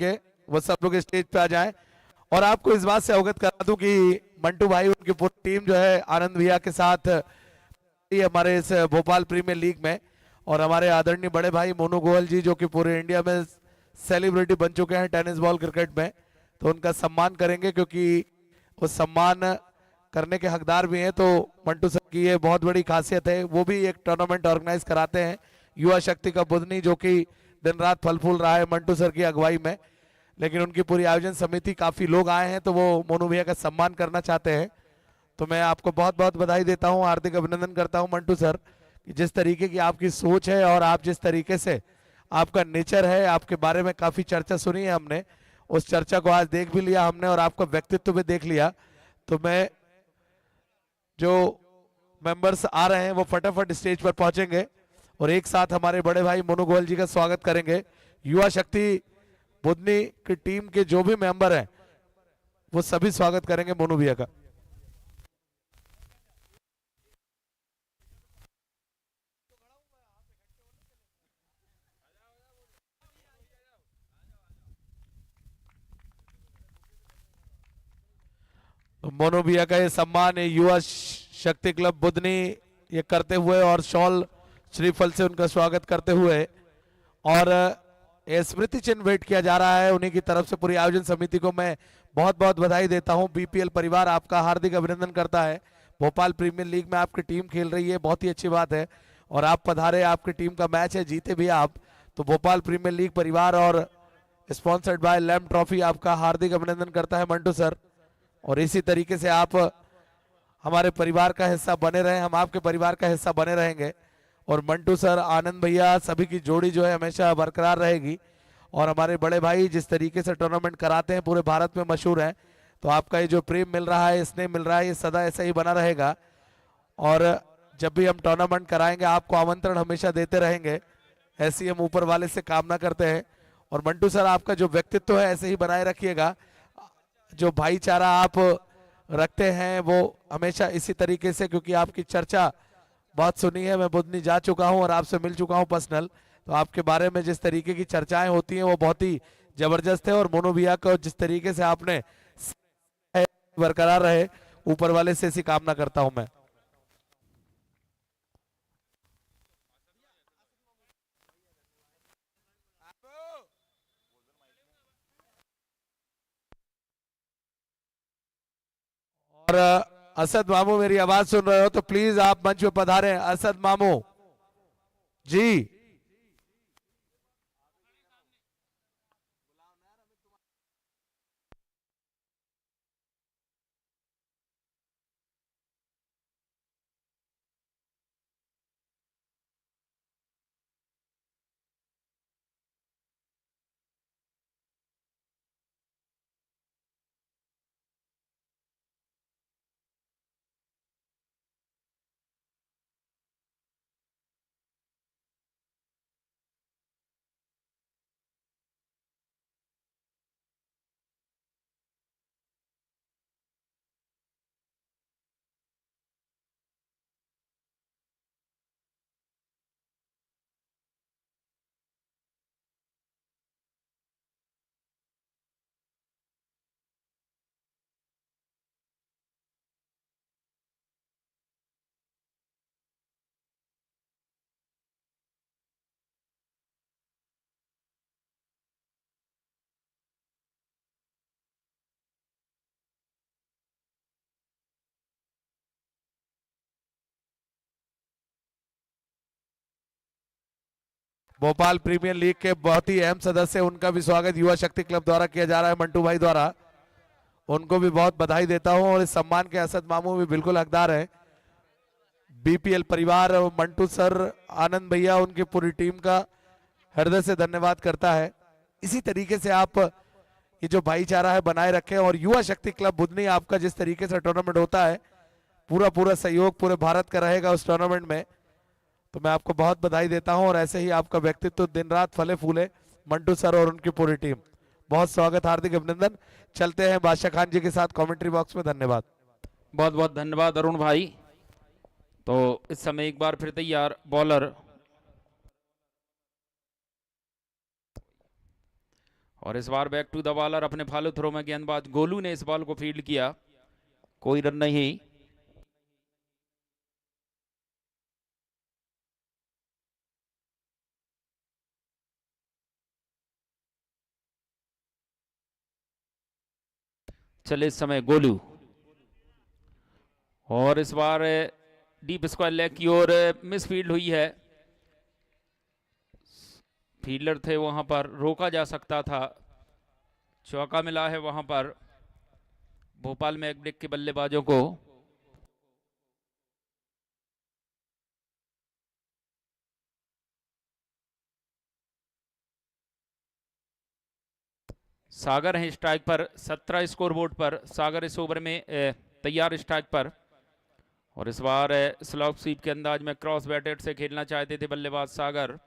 के वो सब लोग स्टेज पे आ जाएं। और आपको इस बात से अवगत करा दूं कि मंटू भाई उनकी पूरी टीम जो है आनंद भैया के साथ ये हमारे इस भोपाल प्रीमियर लीग में, और हमारे आदरणीय बड़े भाई मोनू गोयल जी जो कि पूरे इंडिया में सेलिब्रिटी बन चुके हैं टेनिस बॉल क्रिकेट में, तो उनका सम्मान करेंगे क्योंकि वो सम्मान करने के हकदार भी हैं। तो मंटू सर की ये बहुत बड़ी खासियत है, वो भी एक टूर्नामेंट ऑर्गेनाइज कराते हैं युवा शक्ति का बुधनी, जो कि दिन रात फल फूल रहा है मंटू सर की अगुवाई में। लेकिन उनकी पूरी आयोजन समिति काफी लोग आए हैं तो वो मोनू भैया का सम्मान करना चाहते हैं। तो मैं आपको बहुत बहुत बधाई देता हूं, हार्दिक अभिनंदन करता हूं मंटू सर, कि जिस तरीके की आपकी सोच है और आप जिस तरीके से आपका नेचर है, आपके बारे में काफी चर्चा सुनी है हमने, उस चर्चा को आज देख भी लिया हमने और आपका व्यक्तित्व भी देख लिया। तो मैं जो मेंबर्स आ रहे हैं वो फटाफट स्टेज पर पहुंचेंगे और एक साथ हमारे बड़े भाई मोनू गोयल जी का स्वागत करेंगे। युवा शक्ति बुधनी की टीम के जो भी मेंबर हैं वो सभी स्वागत करेंगे मोनू भैया का। मोनू भैया का ये सम्मान युवा शक्ति क्लब बुधनी ये करते हुए और शॉल श्रीफल से उनका स्वागत करते हुए और ये स्मृति चिन्ह भेंट किया जा रहा है उन्हीं की तरफ से। पूरी आयोजन समिति को मैं बहुत बहुत बधाई देता हूं। बीपीएल परिवार आपका हार्दिक अभिनंदन करता है। भोपाल प्रीमियर लीग में आपकी टीम खेल रही है, बहुत ही अच्छी बात है। और आप पधारे, आपकी टीम का मैच है, जीते भी आप, तो भोपाल प्रीमियर लीग परिवार और स्पॉन्सर्ड बाय लैम्प ट्रॉफी आपका हार्दिक अभिनंदन करता है मंटू सर। और इसी तरीके से आप हमारे परिवार का हिस्सा बने रहे, हम आपके परिवार का हिस्सा बने रहेंगे। और मंटू सर, आनंद भैया, सभी की जोड़ी जो है हमेशा बरकरार रहेगी। और हमारे बड़े भाई जिस तरीके से टूर्नामेंट कराते हैं पूरे भारत में मशहूर है, तो आपका ये जो प्रेम मिल रहा है, स्नेह मिल रहा है, ये सदा ऐसा ही बना रहेगा। और जब भी हम टूर्नामेंट कराएंगे आपको आमंत्रण हमेशा देते रहेंगे, ऐसी हम ऊपर वाले से कामना करते हैं। और मंटू सर, आपका जो व्यक्तित्व है ऐसे ही बनाए रखिएगा, जो भाईचारा आप रखते हैं वो हमेशा इसी तरीके से, क्योंकि आपकी चर्चा बहुत सुनी है, मैं बुधनी जा चुका हूं और आपसे मिल चुका हूं पर्सनल, तो आपके बारे में जिस तरीके की चर्चाएं होती हैं वो बहुत ही जबरदस्त है। और मोनू भैया को जिस तरीके से आपने बरकरार रहे, ऊपर वाले से ऐसी कामना करता हूं मैं। और असद मामू मेरी आवाज सुन रहे हो तो प्लीज आप मंच पे पधारें। असद मामू जी, भोपाल प्रीमियर लीग के बहुत ही अहम सदस्य, उनका भी स्वागत युवा शक्ति क्लब द्वारा किया जा रहा है मंटू भाई द्वारा, उनको भी बहुत बधाई देता हूं। और इस सम्मान के असद मामू भी बिल्कुल हकदार है। बीपीएल परिवार, मंटू सर, आनंद भैया, उनकी पूरी टीम का हृदय से धन्यवाद करता है। इसी तरीके से आप ये जो भाईचारा है बनाए रखें। और युवा शक्ति क्लब बुधनी आपका जिस तरीके से टूर्नामेंट होता है, पूरा पूरा सहयोग पूरे भारत का रहेगा उस टूर्नामेंट में, तो मैं आपको बहुत बधाई देता हूं। और ऐसे ही आपका व्यक्तित्व दिन रात फले फूले, मंटू सर और उनकी पूरी टीम, बहुत स्वागत, हार्दिक अभिनंदन। चलते हैं बादशाह खान जी के साथ कमेंट्री बॉक्स में। धन्यवाद, बहुत बहुत धन्यवाद अरुण भाई। तो इस समय एक बार फिर तैयार बॉलर और इस बार बैक टू द बॉलर, अपने फॉलो थ्रो में गेंदबाज गोलू ने इस बॉल को फील्ड किया, कोई रन नहीं। चले इस समय गोलू, और इस बार डीप स्क्वायर लेग की ओर मिस फील्ड हुई है। फील्डर थे वहां पर, रोका जा सकता था, चौका मिला है वहां पर भोपाल में एक ब्रेक के बल्लेबाजों को। सागर है स्ट्राइक पर, 17 स्कोर बोर्ड पर। सागर इस ओवर में तैयार स्ट्राइक पर, और इस बार स्लॉप स्वीप के अंदाज में क्रॉस बैटेड से खेलना चाहते थे बल्लेबाज सागर।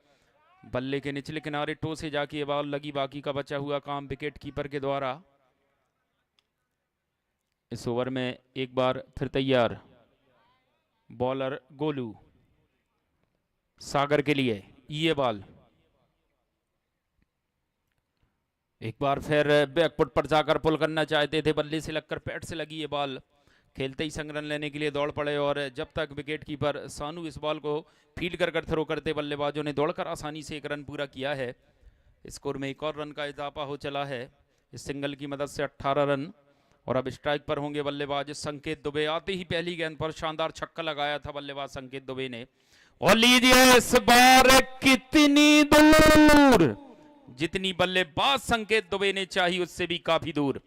बल्ले के निचले किनारे टो से जाके ये बॉल लगी, बाकी का बचा हुआ काम विकेट कीपर के द्वारा। इस ओवर में एक बार फिर तैयार बॉलर गोलू सागर के लिए। ये बॉल एक बार फिर बैकफुट पर जाकर पुल करना चाहते थे, बल्ले से लगकर पैड से लगी ये बॉल, खेलते ही संग रन लेने के लिए दौड़ पड़े। और जब तक विकेट कीपर सानू इस बॉल को फील्ड कर थ्रो करते, बल्लेबाजों ने दौड़कर आसानी से एक रन पूरा किया है। स्कोर में एक और रन का इजाफा हो चला है इस सिंगल की मदद से, 18 रन। और अब स्ट्राइक पर होंगे बल्लेबाज संकेत दुबे। आते ही पहली गेंद पर शानदार छक्का लगाया था बल्लेबाज संकेत दुबे ने। और लीजिए इस बार कितनी दूर, जितनी बल्लेबाज संकेत दुबे ने चाही उससे भी काफी दूर।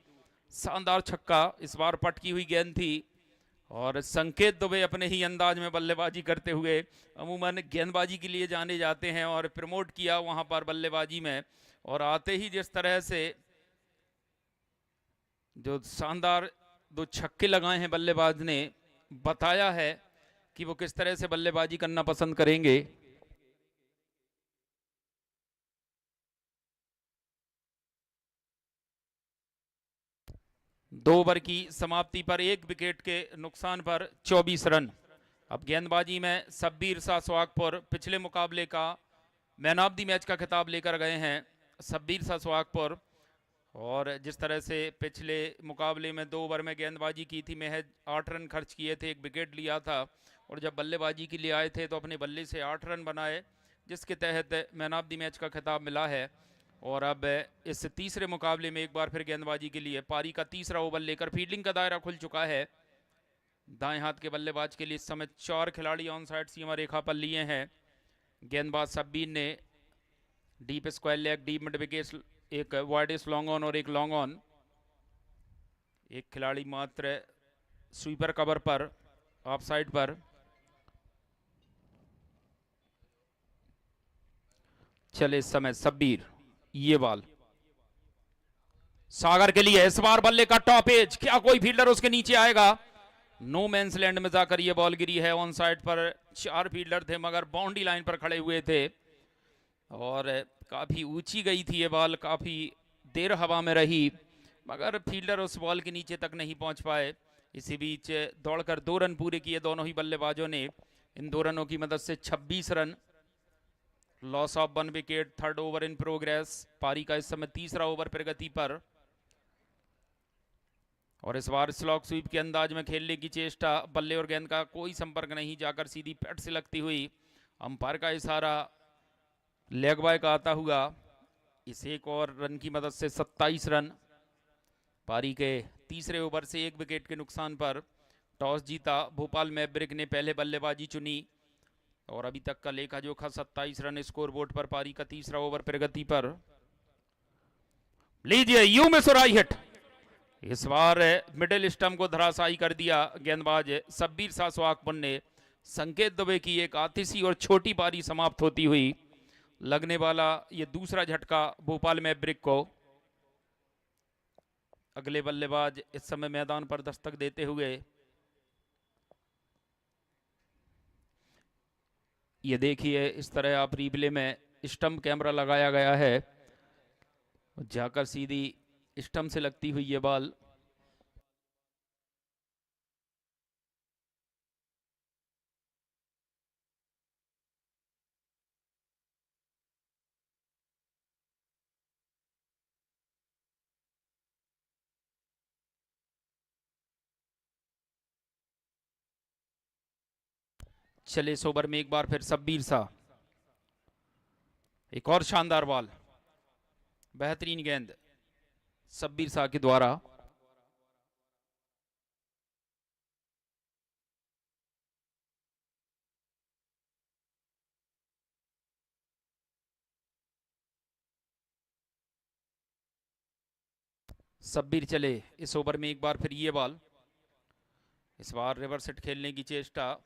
शानदार छक्का, इस बार पटकी हुई गेंद थी, और संकेत दुबे अपने ही अंदाज में बल्लेबाजी करते हुए, अमूमन गेंदबाजी के लिए जाने जाते हैं और प्रमोट किया वहां पर बल्लेबाजी में। और आते ही जिस तरह से जो शानदार दो छक्के लगाए हैं बल्लेबाज ने, बताया है कि वो किस तरह से बल्लेबाजी करना पसंद करेंगे। दो ओवर की समाप्ति पर एक विकेट के नुकसान पर 24 रन। अब गेंदबाजी में शब्बीर शाह सुहागपुर पिछले मुकाबले का मैन ऑफ द मैच का खिताब लेकर गए हैं शब्बीर शाह सुहागपुर। और जिस तरह से पिछले मुकाबले में 2 ओवर में गेंदबाजी की थी, महज 8 रन खर्च किए थे, एक विकेट लिया था, और जब बल्लेबाजी के लिए आए थे तो अपने बल्ले से 8 रन बनाए, जिसके तहत मैन ऑफ द मैच का खिताब मिला है। और अब इस तीसरे मुकाबले में एक बार फिर गेंदबाजी के लिए पारी का तीसरा ओवर लेकर फील्डिंग का दायरा खुल चुका है दाएं हाथ के बल्लेबाज के लिए। इस समय 4 खिलाड़ी ऑन साइड सीमा रेखा पर लिए हैं। गेंदबाज शब्बीर ने deep square leg, deep mid wicket, एक वाइडेस्ट लॉन्ग ऑन और एक लॉन्ग ऑन। एक खिलाड़ी मात्र स्वीपर कवर पर, ऑफ साइड पर। चले इस समय शब्बीर, ये बॉल सागर के लिए, इस बार बल्ले का टॉप एज, क्या कोई फील्डर उसके नीचे आएगा? नो मैंस लैंड में जाकर ये बॉल गिरी है। ऑन साइड पर 4 फील्डर थे, मगर बाउंड्री लाइन पर खड़े हुए थे, और काफी ऊंची गई थी ये बॉल, काफी देर हवा में रही, मगर फील्डर उस बॉल के नीचे तक नहीं पहुंच पाए। इसी बीच दौड़कर 2 रन पूरे किए दोनों ही बल्लेबाजों ने। इन 2 रनों की मदद से 26 run, loss of 1 wicket. Third over in progress, पारी का इस समय तीसरा ओवर प्रगति पर। और इस बार स्लॉक स्वीप के अंदाज में खेलने की चेष्टा, बल्ले और गेंद का कोई संपर्क नहीं, जाकर सीधी पैड से लगती हुई, अंपायर का इशारा, लेग बाय का आता हुआ। इस एक और रन की मदद से 27 रन। पारी के तीसरे ओवर से 1 विकेट के नुकसान पर टॉस जीता भोपाल मैवरिक ने, पहले बल्लेबाजी चुनी, और अभी तक का लेखा जोखा 27 रन स्कोर बोर्ड पर। पारी का तीसरा ओवर प्रगति पर। लीजिए यू में सुराई हिट, इस बार मिडिल स्टंप को धराशायी कर दिया गेंदबाज शब्बीर शाह सुहागपुर ने। संकेत दुबे की एक आतिशी और छोटी पारी समाप्त होती हुई, लगने वाला ये दूसरा झटका भोपाल मैवरिक को। अगले बल्लेबाज इस समय मैदान पर दस्तक देते हुए, ये देखिए इस तरह आप रिप्ले में स्टंप कैमरा लगाया गया है, जाकर सीधी स्टंप से लगती हुई ये बॉल चले इस ओवर में एक बार फिर शब्बीर शाह, एक और शानदार बॉल, बेहतरीन गेंद शब्बीर शाह के द्वारा। शब्बीर चले इस ओवर में एक बार फिर ये बॉल, इस बार रिवर्स हिट खेलने की चेष्टा।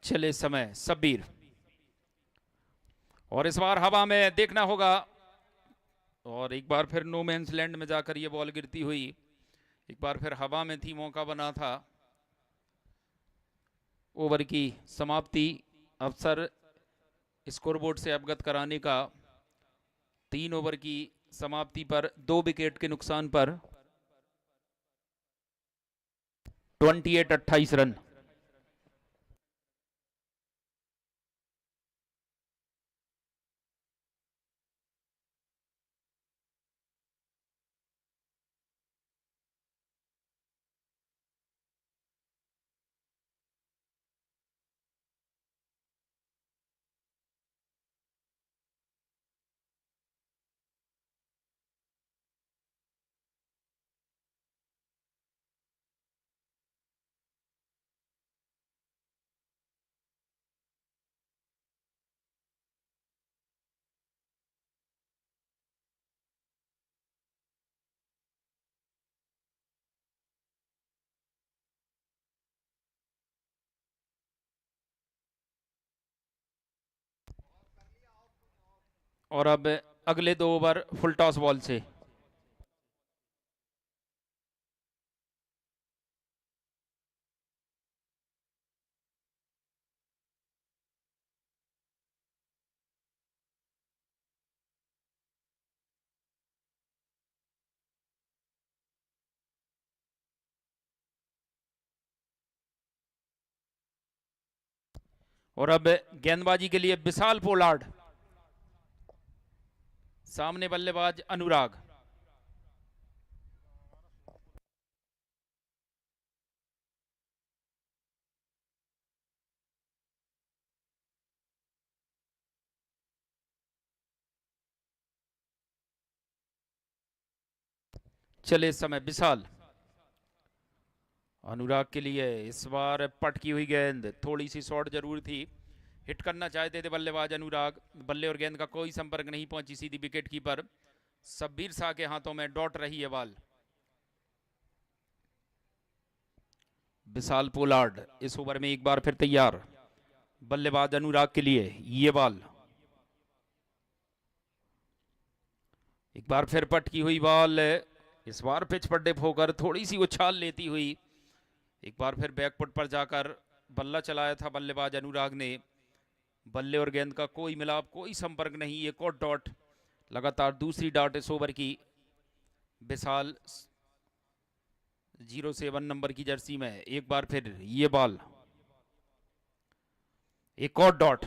चले इस समय शब्बीर, और इस बार हवा में देखना होगा, और एक बार फिर नो मैंस लैंड में जाकर ये बॉल गिरती हुई, एक बार फिर हवा में थी, मौका बना था ओवर की समाप्ति अवसर स्कोरबोर्ड से अवगत कराने का। 3 ओवर की समाप्ति पर 2 विकेट के नुकसान पर 28 रन। और अब अगले 2 ओवर फुल टॉस बॉल से। और अब गेंदबाजी के लिए विशाल पोलार्ड, सामने बल्लेबाज अनुराग। चले इस समय विशाल, अनुराग के लिए इस बार पटकी हुई गेंद, थोड़ी सी शॉर्ट जरूर थी, हिट करना चाहते थे बल्लेबाज अनुराग, बल्ले और गेंद का कोई संपर्क नहीं पहुंची, सीधी विकेट कीपर शब्बीर शाह के हाथों में डॉट रही है बॉल। विशाल पोलार्ड इस ओवर में एक बार फिर तैयार, बल्लेबाज अनुराग के लिए ये बॉल, एक बार फिर पटकी हुई बॉल, इस बार पिच पर डिप होकर थोड़ी सी उछाल लेती हुई, एक बार फिर बैकफुट पर जाकर बल्ला चलाया था बल्लेबाज अनुराग ने, बल्ले और गेंद का कोई मिलाप, कोई संपर्क नहीं, एक और डॉट, लगातार दूसरी डॉट इस ओवर की विशाल 07 नंबर की जर्सी में। एक बार फिर ये बॉल, एक और डॉट,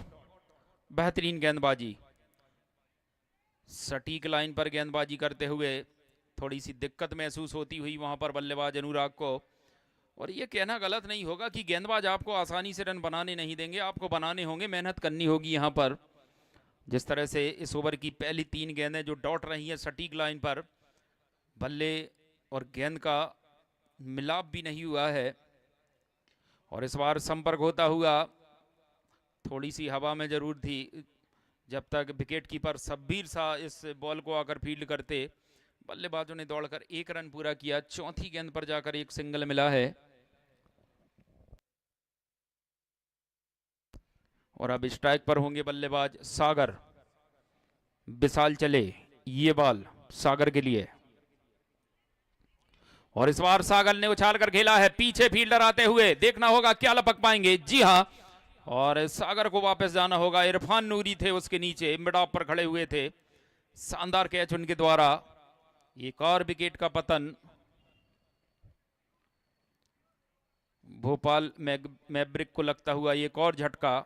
बेहतरीन गेंदबाजी, सटीक लाइन पर गेंदबाजी करते हुए थोड़ी सी दिक्कत महसूस होती हुई वहां पर बल्लेबाज अनुराग को। और ये कहना गलत नहीं होगा कि गेंदबाज आपको आसानी से रन बनाने नहीं देंगे, आपको बनाने होंगे, मेहनत करनी होगी यहां पर। जिस तरह से इस ओवर की पहली 3 गेंदें जो डॉट रही हैं सटीक लाइन पर, बल्ले और गेंद का मिलाप भी नहीं हुआ है, और इस बार संपर्क होता हुआ थोड़ी सी हवा में जरूर थी, जब तक विकेट कीपर शब्बीर शाह इस बॉल को आकर फील्ड करते, बल्लेबाजों ने दौड़कर 1 रन पूरा किया, चौथी गेंद पर जाकर एक सिंगल मिला है। और अब स्ट्राइक पर होंगे बल्लेबाज सागर, विशाल चले ये बॉल सागर के लिए, और इस बार सागर ने उछाल कर खेला है, पीछे फील्डर आते हुए, देखना होगा क्या लपक पाएंगे, जी हां, और सागर को वापस जाना होगा, इरफान नूरी थे उसके नीचे, मिड ऑफ पर खड़े हुए थे, शानदार कैच उनके द्वारा, एक और विकेट का पतन। भोपाल मैब्रिक को लगता हुआ एक और झटका।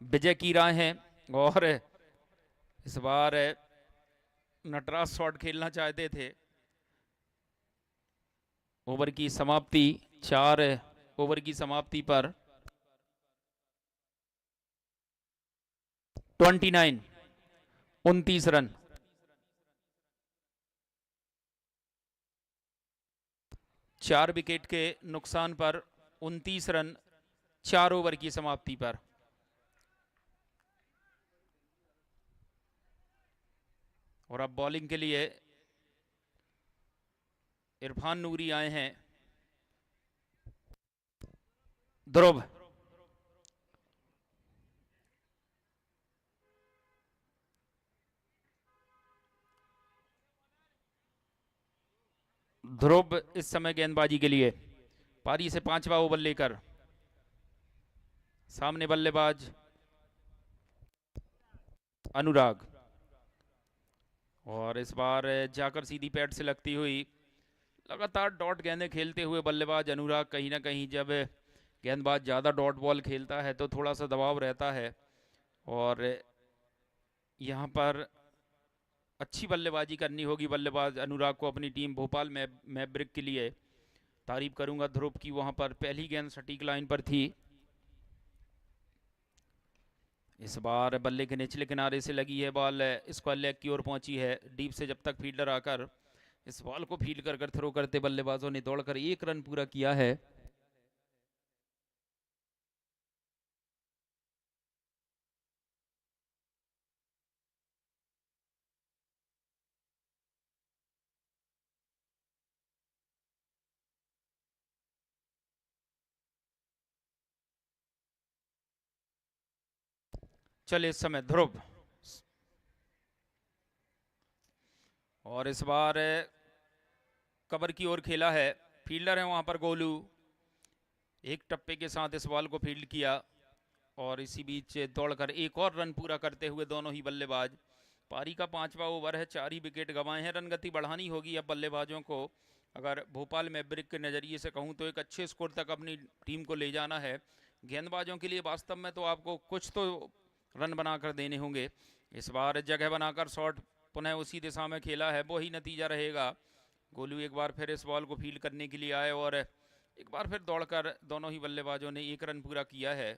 विजय की राय हैं और इस बार नटराज शॉट खेलना चाहते थे। ओवर की समाप्ति, 4 ओवर की समाप्ति पर 29 रन। 4 विकेट के नुकसान पर 29 रन 4 ओवर की समाप्ति पर। और अब बॉलिंग के लिए इरफान नूरी आए हैं। ध्रुव, ध्रुव इस समय गेंदबाजी के लिए पारी से 5वां ओवर लेकर। सामने बल्लेबाज अनुराग, और इस बार जाकर सीधी पैड से लगती हुई लगातार डॉट गेंदें खेलते हुए बल्लेबाज अनुराग, कहीं ना कहीं जब गेंदबाज ज़्यादा डॉट बॉल खेलता है तो थोड़ा सा दबाव रहता है। और यहाँ पर अच्छी बल्लेबाजी करनी होगी बल्लेबाज अनुराग को अपनी टीम भोपाल मैब्रिक के लिए। तारीफ करूंगा ध्रुव की, वहां पर पहली गेंद सटीक लाइन पर थी। इस बार बल्ले के निचले किनारे से लगी है बॉल, स्क्वायर लेग की ओर पहुंची है। डीप से जब तक फील्डर आकर इस बॉल को फील्ड कर थ्रो करते बल्लेबाजों ने दौड़कर 1 रन पूरा किया है। चले इस समय ध्रुव, और इस बार कवर की ओर खेला है। फील्डर है वहां पर गोलू, एक टप्पे के साथ इस बॉल को फील्ड किया और इसी बीच दौड़कर 1 और रन पूरा करते हुए दोनों ही बल्लेबाज। पारी का 5वां ओवर है, 4 ही विकेट गंवाए हैं। रन गति बढ़ानी होगी अब बल्लेबाजों को। अगर भोपाल मैब्रिक के नज़रिए से कहूँ तो एक अच्छे स्कोर तक अपनी टीम को ले जाना है। गेंदबाजों के लिए वास्तव में तो आपको कुछ तो रन बनाकर देने होंगे। इस बार जगह बनाकर शॉट पुनः उसी दिशा में खेला है, वही नतीजा रहेगा। गोलू एक बार फिर इस बॉल को फील्ड करने के लिए आए और एक बार फिर दौड़कर दोनों ही बल्लेबाजों ने 1 रन पूरा किया है।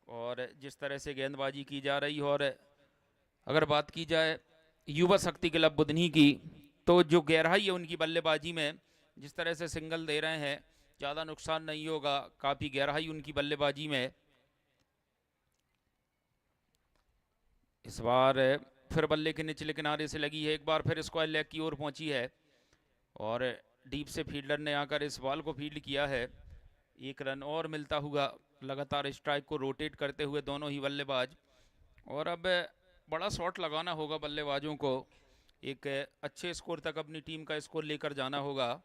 और जिस तरह से गेंदबाजी की जा रही है, और अगर बात की जाए युवा शक्ति क्लब बुधनी की, तो जो गहराई है उनकी बल्लेबाजी में, जिस तरह से सिंगल दे रहे हैं, ज़्यादा नुकसान नहीं होगा। काफ़ी गहराई उनकी बल्लेबाजी में। इस बार फिर बल्ले के निचले किनारे से लगी है, एक बार फिर स्क्वायर लेग की ओर पहुंची है और डीप से फील्डर ने आकर इस बॉल को फील्ड किया है। 1 रन और मिलता हुआ लगातार स्ट्राइक को रोटेट करते हुए दोनों ही बल्लेबाज। और अब बड़ा शॉट लगाना होगा बल्लेबाजों को, एक अच्छे स्कोर तक अपनी टीम का स्कोर लेकर जाना होगा।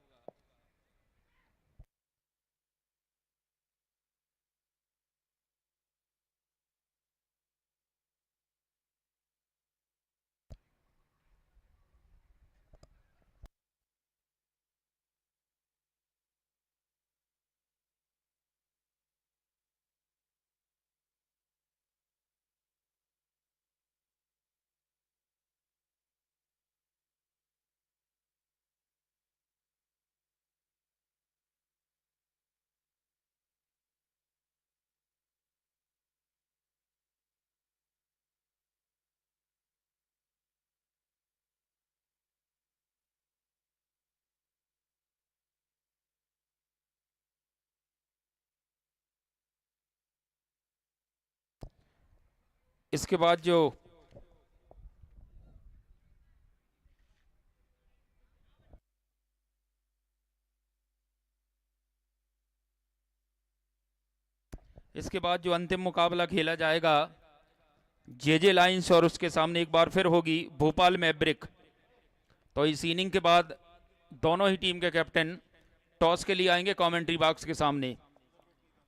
इसके बाद जो अंतिम मुकाबला खेला जाएगा जेजे लाइंस और उसके सामने एक बार फिर होगी भोपाल मैवरिक। तो इस इनिंग के बाद दोनों ही टीम के कैप्टन टॉस के लिए आएंगे कमेंट्री बॉक्स के सामने।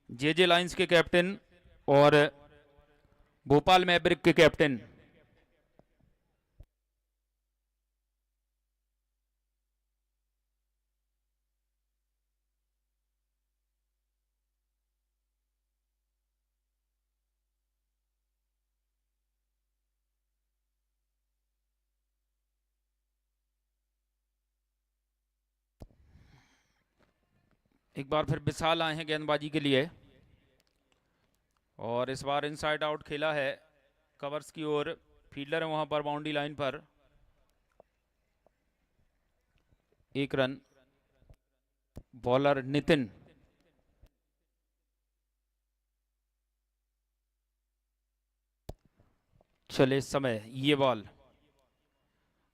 जेजे लाइंस के कैप्टन और भोपाल मैवरिक के कैप्टन। एक बार फिर विशाल आए हैं गेंदबाजी के लिए और इस बार इनसाइड आउट खेला है कवर्स की ओर। फील्डर है वहां पर बाउंड्री लाइन पर। 1 रन। बॉलर नितिन। चले इस समय ये बॉल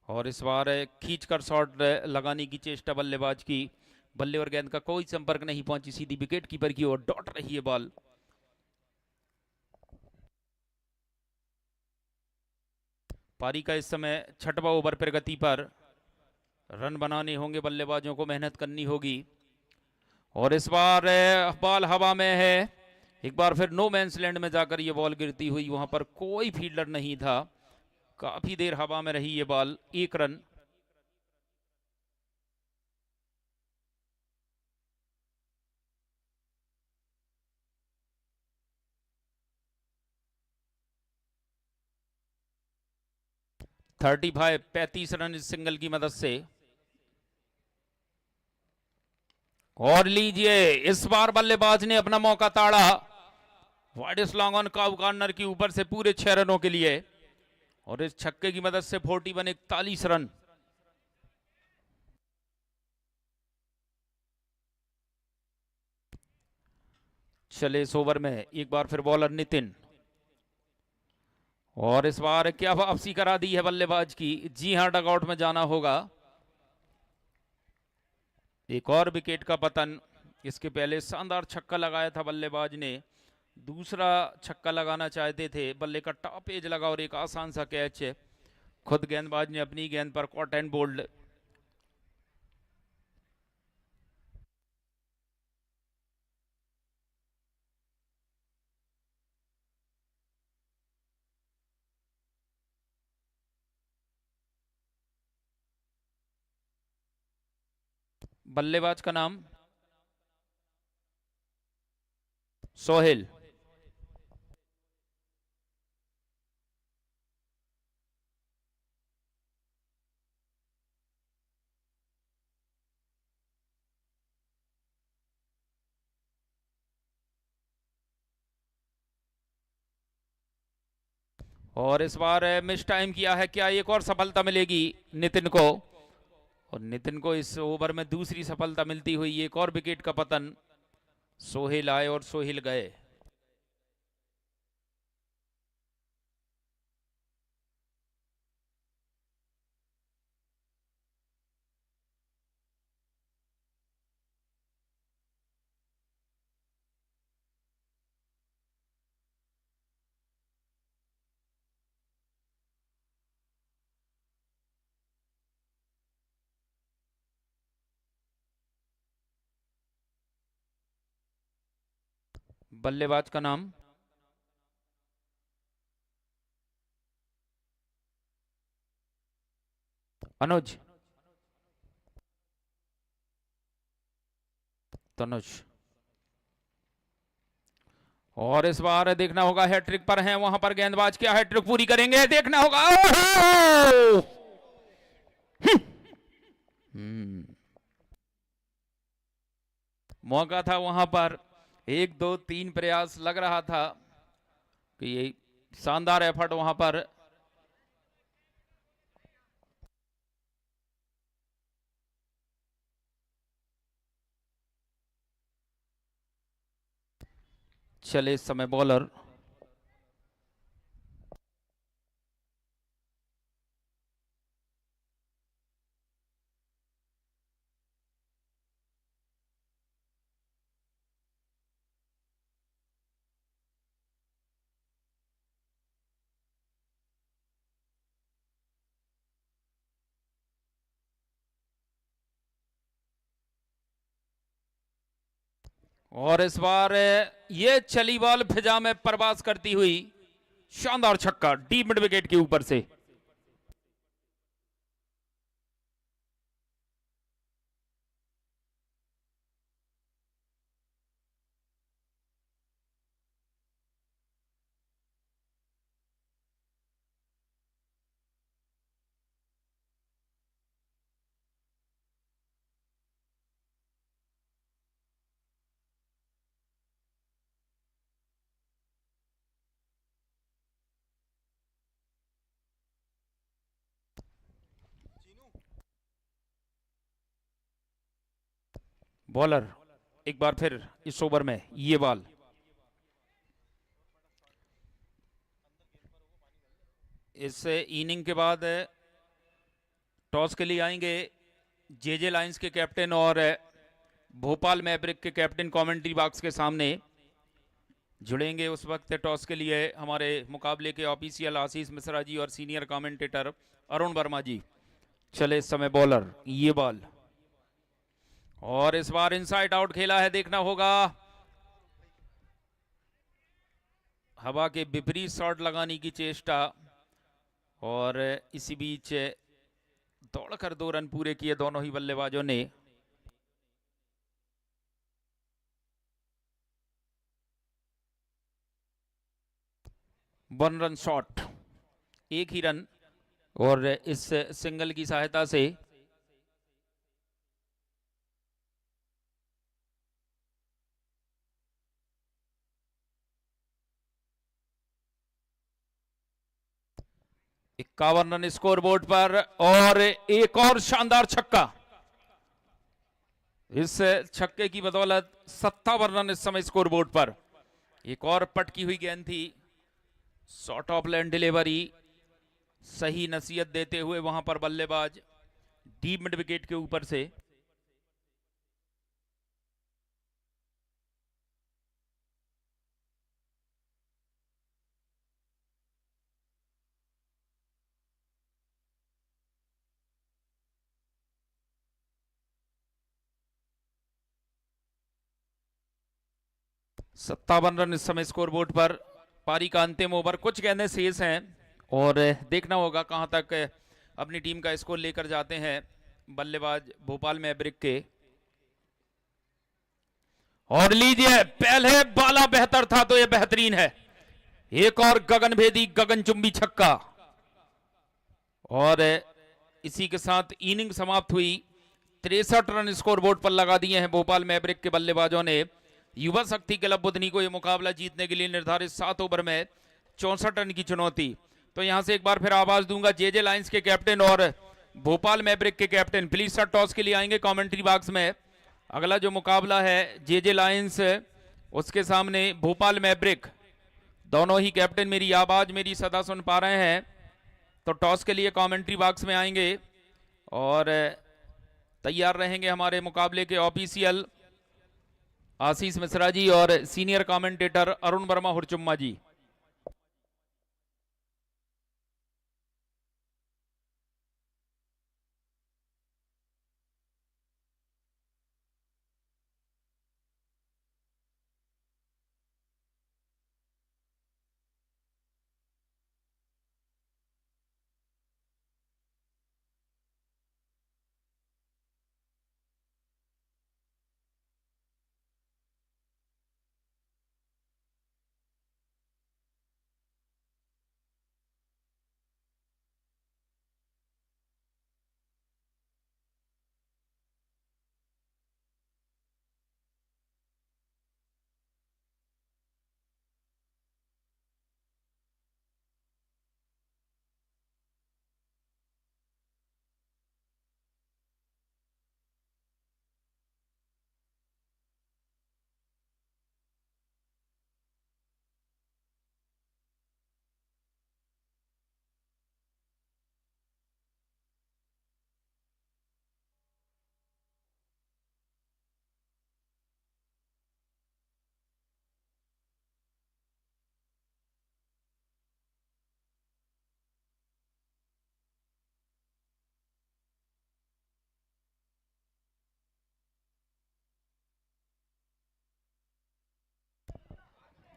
और इस बार खींचकर शॉट लगाने की चेष्टा बल्लेबाज की। बल्ले और गेंद का कोई संपर्क नहीं पहुंची, सीधी विकेट कीपर की ओर डॉट रही है बॉल। पारी का इस समय 6वां ओवर प्रगति पर। रन बनाने होंगे बल्लेबाजों को, मेहनत करनी होगी। और इस बार बॉल हवा में है। एक बार फिर नो मैंस लैंड में जाकर ये बॉल गिरती हुई, वहां पर कोई फील्डर नहीं था। काफी देर हवा में रही ये बॉल। 1 रन। थर्टी 35 रन इस सिंगल की मदद से। और लीजिए इस बार बल्लेबाज ने अपना मौका ताड़ा। Wide long on cow corner की ऊपर से पूरे 6 रनों के लिए और इस छक्के की मदद से 41 रन। चले इस ओवर में एक बार फिर बॉलर नितिन और इस बार क्या वापसी करा दी है बल्लेबाज की। जी हां, डगआउट में जाना होगा। एक और विकेट का पतन। इसके पहले शानदार छक्का लगाया था बल्लेबाज ने। दूसरा छक्का लगाना चाहते थे, बल्ले का टॉप एज लगा और एक आसान सा कैच है। खुद गेंदबाज ने अपनी गेंद पर कॉट एंड बोल्ड। बल्लेबाज का नाम सोहेल। और इस बार मिस टाइम किया है, क्या एक और सफलता मिलेगी नितिन को। और नितिन को इस ओवर में दूसरी सफलता मिलती हुई। एक और विकेट का पतन। सोहेल आए और सोहेल गए। बल्लेबाज का नाम अनुज। तनुज। और इस बार देखना होगा, हैट्रिक पर हैं वहां पर गेंदबाज, क्या हैट्रिक पूरी करेंगे देखना होगा। मौका था वहां पर। 1 2 3 प्रयास लग रहा था कि ये शानदार एफर्ट वहां पर। चले इस समय बॉलर और इस बार ये चली बॉल फिजा में प्रवास करती हुई, शानदार छक्का डीप मिड विकेट के ऊपर से। बॉलर एक बार फिर इस ओवर में ये बॉल, इस इनिंग के बाद टॉस के लिए आएंगे जेजे लायंस के कैप्टन और भोपाल मैवरिक के कैप्टन कमेंट्री बॉक्स के सामने जुड़ेंगे। उस वक्त टॉस के लिए हमारे मुकाबले के ऑफिशियल आशीष मिश्रा जी और सीनियर कमेंटेटर अरुण वर्मा जी। चले इस समय बॉलर ये बॉल, और इस बार इनसाइड आउट खेला है, देखना होगा। हवा के विपरीत शॉट लगाने की चेष्टा, और इसी बीच दौड़कर 2 रन पूरे किए दोनों ही बल्लेबाजों ने। वन रन शॉट, एक ही रन, और इस सिंगल की सहायता से इक्यावन रन स्कोर बोर्ड पर, और एक और शानदार छक्का। इस छक्के की बदौलत 57 रन इस समय स्कोर बोर्ड पर। एक और पटकी हुई गेंद थी, शॉर्ट ऑफ लैंड डिलीवरी, सही नसीहत देते हुए वहां पर बल्लेबाज डीप मिड विकेट के ऊपर से। सत्तावन रन इस समय स्कोर बोर्ड पर। पारी का अंतिम ओवर, कुछ गेंदें शेष हैं और देखना होगा कहां तक अपनी टीम का स्कोर लेकर जाते हैं बल्लेबाज भोपाल मैवरिक के। और लीजिए, पहले बाला बेहतर था तो यह बेहतरीन है। एक और गगनभेदी गगनचुंबी छक्का, और इसी के साथ इनिंग समाप्त हुई। 63 रन स्कोर बोर्ड पर लगा दिए हैं भोपाल मैवरिक के बल्लेबाजों ने। युवा शक्ति क्लब बुधनी को यह मुकाबला जीतने के लिए निर्धारित 7 ओवर में 64 रन की चुनौती। तो यहां से एक बार फिर आवाज दूंगा जेजे लायंस के कैप्टन और भोपाल मैवरिक के कैप्टन, प्लीज सर टॉस के लिए आएंगे कमेंट्री बॉक्स में। अगला जो मुकाबला है जेजे लायंस, उसके सामने भोपाल मैवरिक। दोनों ही कैप्टन मेरी आवाज मेरी सदा सुन पा रहे हैं, तो टॉस के लिए कमेंट्री बॉक्स में आएंगे और तैयार रहेंगे हमारे मुकाबले के ऑफिशियल आशीष मिश्रा जी और सीनियर कमेंटेटर अरुण वर्मा हुरचुम्मा जी।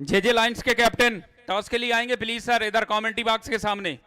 जेजे लायंस के कैप्टन टॉस के लिए आएंगे प्लीज सर, इधर कमेंट्री बॉक्स के सामने।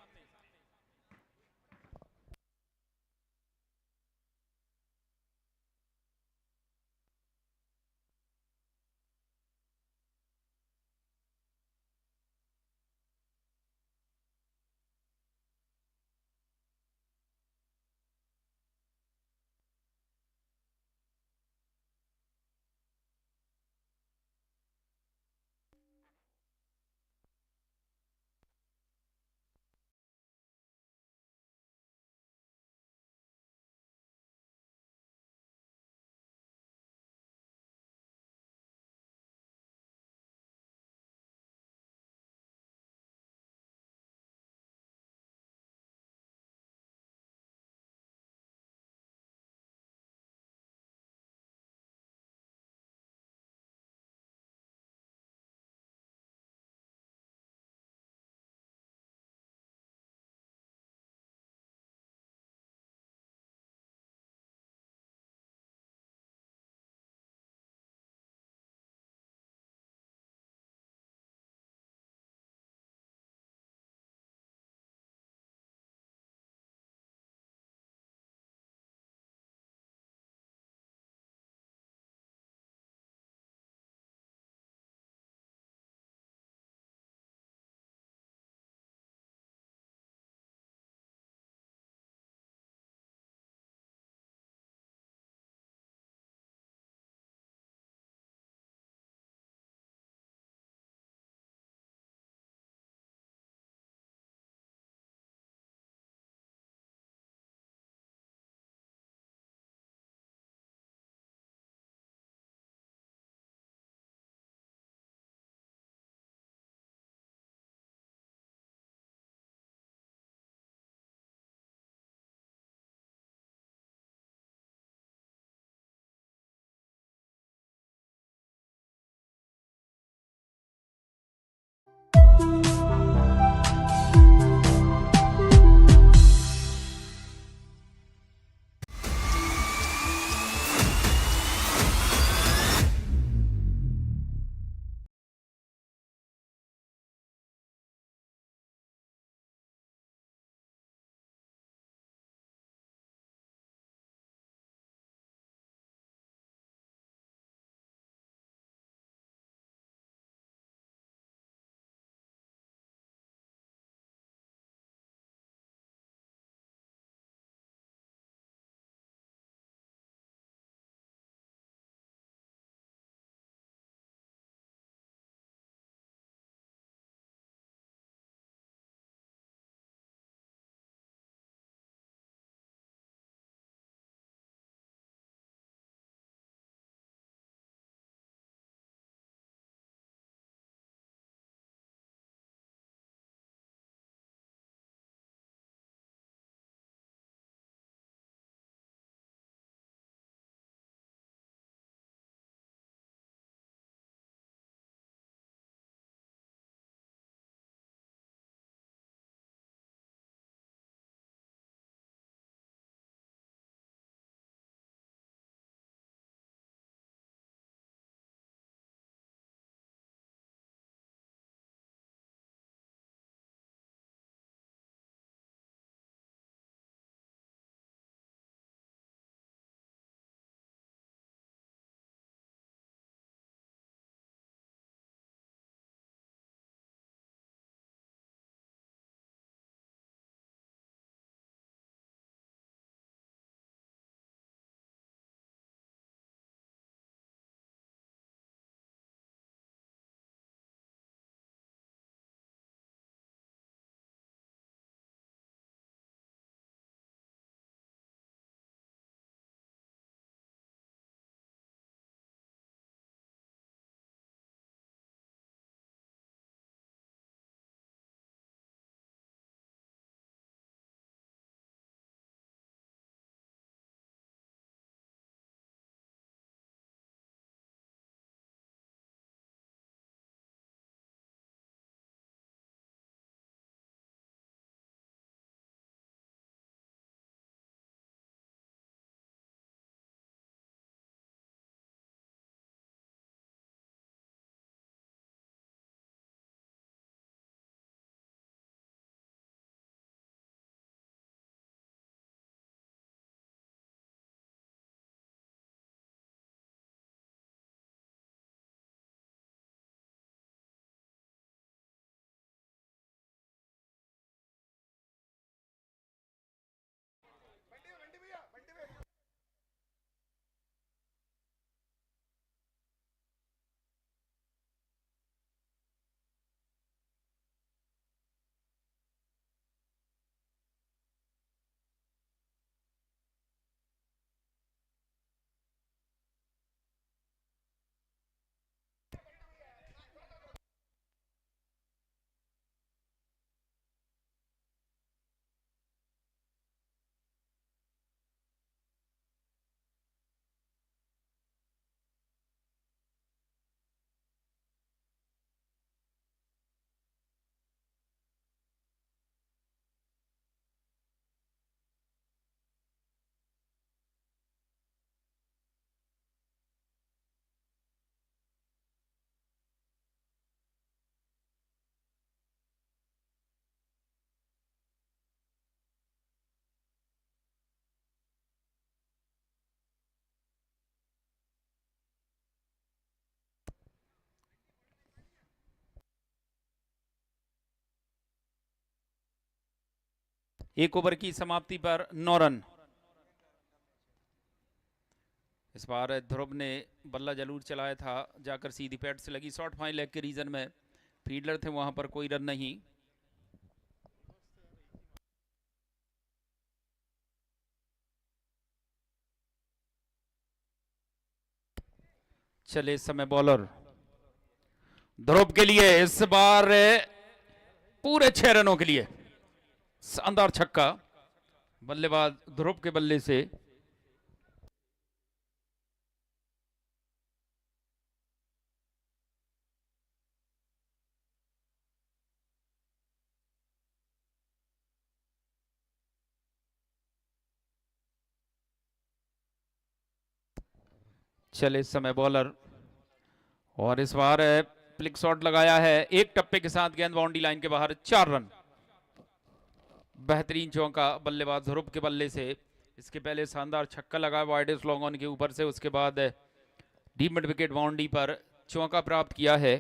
एक ओवर की समाप्ति पर 9 रन। इस बार ध्रुव ने बल्ला जरूर चलाया था, जाकर सीधी पैड से लगी शॉट, फाइन लेग के रीजन में फील्डर थे, वहां पर कोई रन नहीं। चले इस समय बॉलर ध्रुव के लिए इस बार पूरे 6 रनों के लिए शानदार छक्का, बल्लेबाज ध्रुव के बल्ले से। चले इस समय बॉलर, और इस बार फ्लिक शॉट लगाया है एक टप्पे के साथ, गेंद बाउंड्री लाइन के बाहर, 4 रन। बेहतरीन चौका बल्लेबाज ध्रुव के बल्ले से। इसके पहले शानदार छक्का लगाया वाइडेस्ट लॉन्ग ऑन के ऊपर से, उसके बाद डीप मिड विकेट बाउंड्री पर चौका प्राप्त किया है।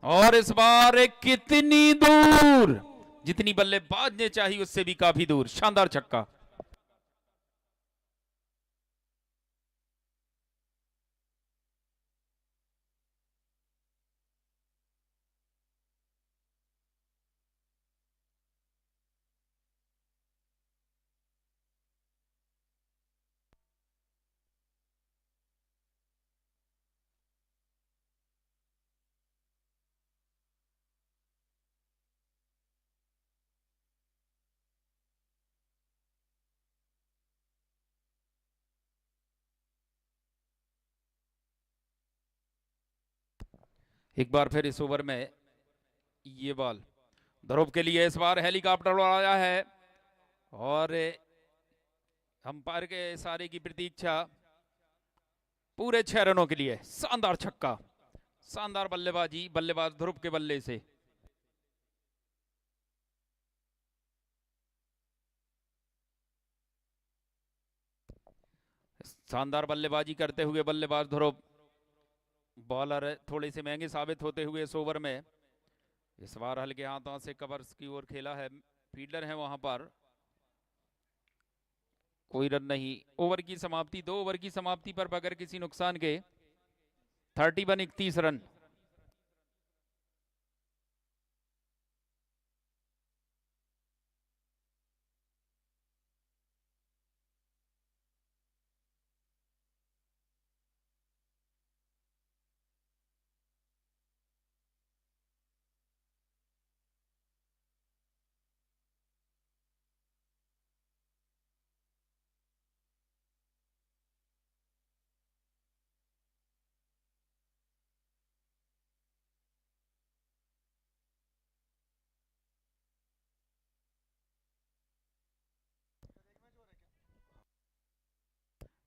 और इस बार कितनी दूर, जितनी बल्लेबाज ने चाहिए उससे भी काफी दूर, शानदार छक्का। एक बार फिर इस ओवर में ये बॉल ध्रुव के लिए, इस बार हेलीकॉप्टर उड़ाया है और अंपायर के इशारे की प्रतीक्षा, पूरे 6 रनों के लिए शानदार छक्का, शानदार बल्लेबाजी बल्लेबाज ध्रुव के बल्ले से। शानदार बल्लेबाजी करते हुए बल्लेबाज ध्रुव, बॉलर थोड़े से महंगे साबित होते हुए इस ओवर में। इस बार हल्के हाथों से कवर्स की ओर खेला है, फील्डर है वहां पर, कोई रन नहीं। ओवर की समाप्ति, 2 ओवर की समाप्ति पर बगैर किसी नुकसान के 31 रन।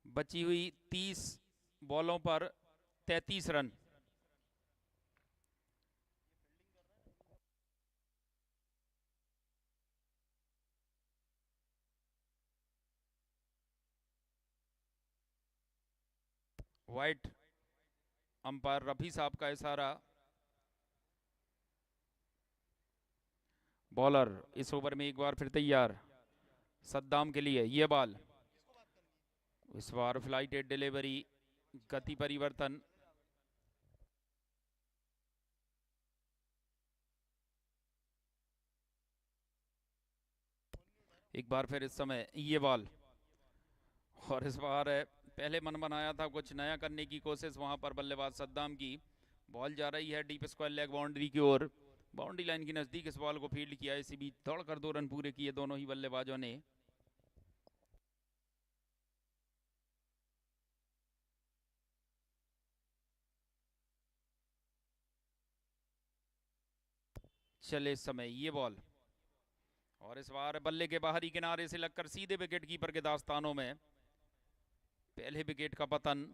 बची हुई 30 बॉलों पर 33 रन। वाइट अंपायर रफी साहब का इशारा। बॉलर इस ओवर में एक बार फिर तैयार सद्दाम के लिए, ये बॉल, इस बार फ्लाइट डिलीवरी, गति परिवर्तन, एक बार फिर इस समय ये बॉल, और इस बार पहले मन बनाया था कुछ नया करने की कोशिश वहां पर बल्लेबाज सद्दाम की। बॉल जा रही है डीप स्क्वायर लेग बाउंड्री की ओर, बाउंड्री लाइन के नजदीक इस बॉल को फील्ड किया, इसी बीच दौड़कर 2 रन पूरे किए दोनों ही बल्लेबाजों ने। चले इस समय ये बॉल, और इस बार बल्ले के बाहरी किनारे से लगकर सीधे विकेट कीपर के दास्तानों में, पहले विकेट का पतन।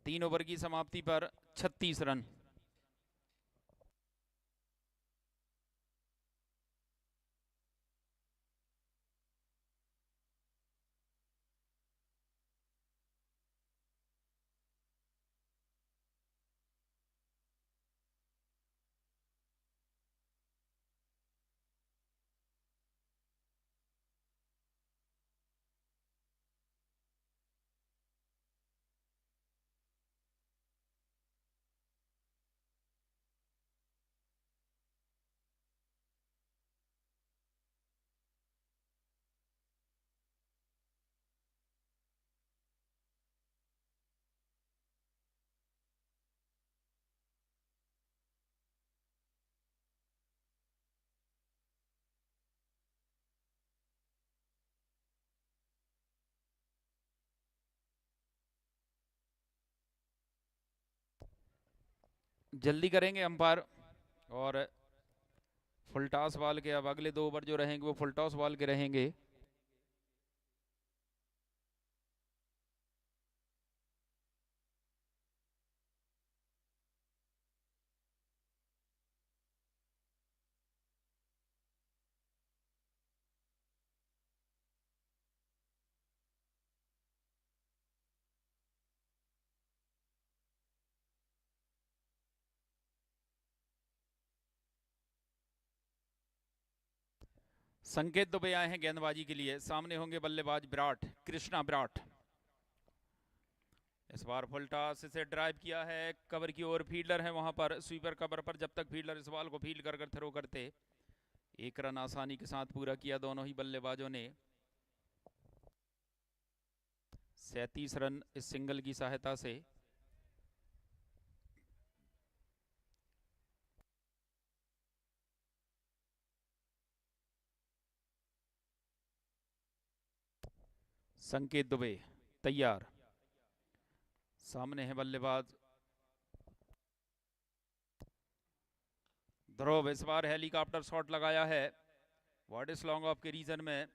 3 ओवर की समाप्ति पर 36 रन। जल्दी करेंगे अंपायर, और फुल टॉस बॉल के अब अगले 2 ओवर जो रहेंगे वो फुल टॉस बॉल के रहेंगे। संकेत दुबे आए हैं गेंदबाजी के लिए। सामने होंगे बल्लेबाज विराट, कृष्णा विराट। इस बार फुल टॉस से ड्राइव किया है कवर की ओर, फील्डर है वहां पर स्वीपर कवर पर। जब तक फील्डर इस बॉल को फील्ड कर थ्रो करते, 1 रन आसानी के साथ पूरा किया दोनों ही बल्लेबाजों ने। 37 रन इस सिंगल की सहायता से। संकेत दुबे तैयार। सामने है बल्लेबाज ध्रुव। इस बार हेलीकॉप्टर शॉट लगाया है वार्डिस लॉन्ग ऑफ के रीजन में,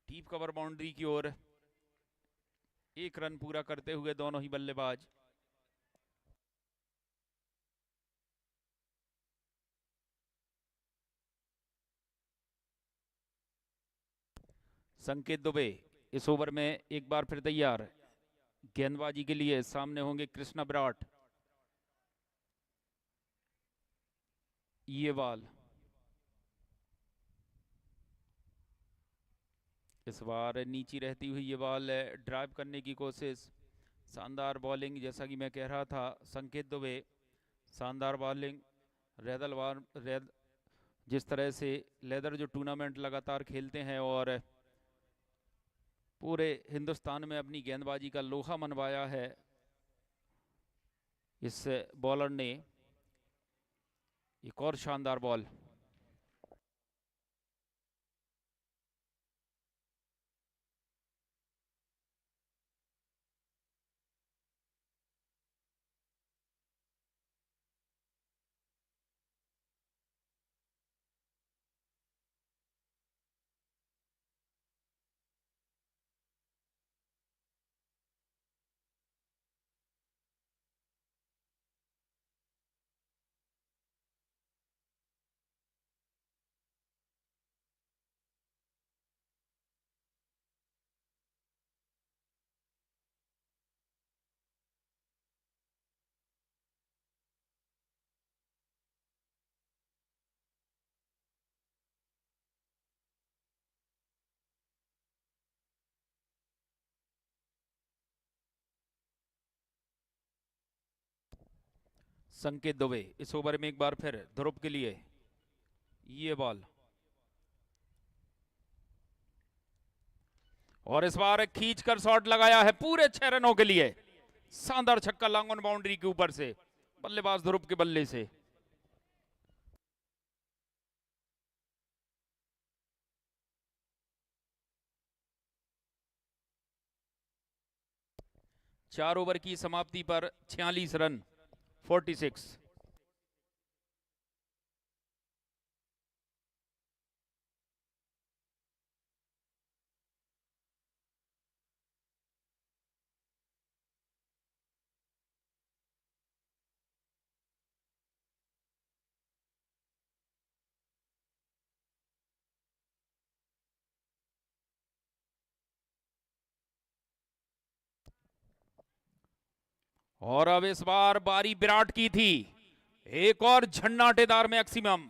डीप कवर बाउंड्री की ओर। 1 रन पूरा करते हुए दोनों ही बल्लेबाज। संकेत दुबे इस ओवर में एक बार फिर तैयार गेंदबाजी के लिए। सामने होंगे कृष्णा विराट। ये बॉल इस बार नीची रहती हुई ये बॉल ड्राइव करने की कोशिश। शानदार बॉलिंग, जैसा कि मैं कह रहा था, संकेत दुबे शानदार बॉलिंग। जिस तरह से लेदर जो टूर्नामेंट लगातार खेलते हैं और पूरे हिंदुस्तान में अपनी गेंदबाजी का लोहा मनवाया है इस बॉलर ने। एक और शानदार बॉल। संकेत दुबे इस ओवर में एक बार फिर ध्रुव के लिए। ये बॉल और इस बार खींचकर शॉट लगाया है पूरे 6 रनों के लिए। शानदार छक्का लॉन्ग ऑन बाउंड्री के ऊपर से, बल्लेबाज ध्रुव के बल्ले से। चार ओवर की समाप्ति पर 46 रन, 46। और अब इस बार बारी विराट की थी, एक और झन्नाटेदार मैक्सिमम।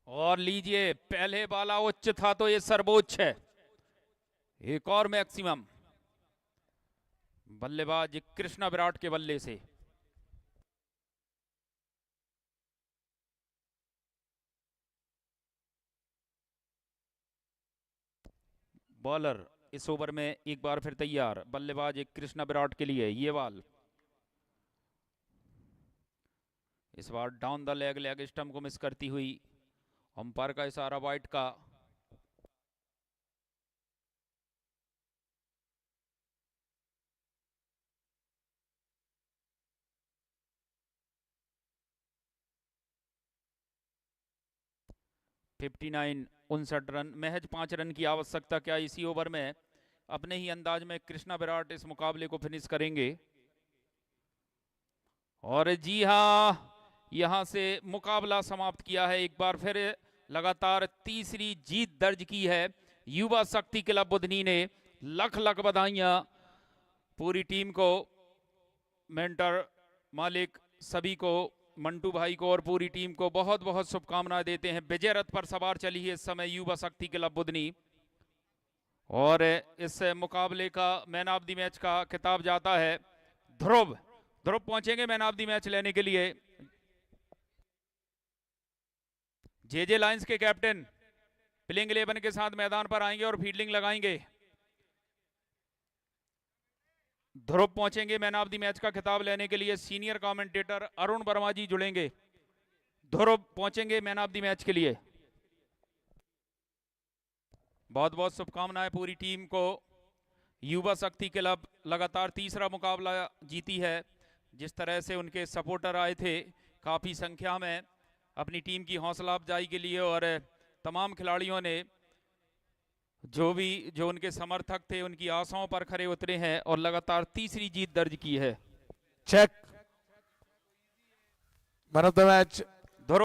और लीजिए, पहले वाला उच्च था तो ये सर्वोच्च है, एक और मैक्सिमम। बल्लेबाज कृष्णा विराट के बल्ले से। बॉलर इस ओवर में एक बार फिर तैयार, बल्लेबाज कृष्णा विराट के लिए ये बॉल। इस बार डाउन द लेग स्टंप को मिस करती हुई, अंपायर का इशारा वाइट का। फिफ्टी 59 रन, महज 5 रन की आवश्यकता। क्या इसी ओवर में अपने ही अंदाज में कृष्णा विराट इस मुकाबले को फिनिश करेंगे? और जी हां, यहां से मुकाबला समाप्त किया है। एक बार फिर लगातार तीसरी जीत दर्ज की है युवा शक्ति क्लब बुधनी ने। लख लख बधाइयां पूरी टीम को, मेंटर, मालिक, सभी को, मंटू भाई को और पूरी टीम को बहुत बहुत शुभकामनाएं देते हैं। विजय रथ पर सवार चली है इस समय युवा शक्ति क्लब बुधनी। और इस मुकाबले का मैन ऑफ द मैच का खिताब जाता है ध्रुव। ध्रुव पहुंचेंगे मैन ऑफ द मैच लेने के लिए। जे लायंस के कैप्टन प्लेइंग 11 के साथ मैदान पर आएंगे और फील्डिंग लगाएंगे। ध्रुव पहुंचेंगे मैन ऑफ द मैच का खिताब लेने के लिए। सीनियर कमेंटेटर अरुण वर्मा जी जुड़ेंगे। ध्रुव पहुंचेंगे मैन ऑफ द मैच के लिए। बहुत बहुत शुभकामनाएं पूरी टीम को। युवा शक्ति क्लब लगातार तीसरा मुकाबला जीती है। जिस तरह से उनके सपोर्टर आए थे काफी संख्या में अपनी टीम की हौसला अफजाई के लिए, और तमाम खिलाड़ियों ने जो उनके समर्थक थे उनकी आशाओं पर खरे उतरे हैं और लगातार तीसरी जीत दर्ज की है। Check man of the match